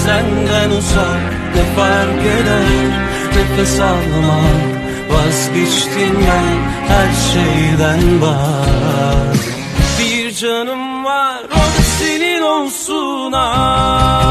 senden uzak ne fark eder? Nefes almak, vazgeçtin ya her şeyden bak. Bir canım var, o da senin olsun ah.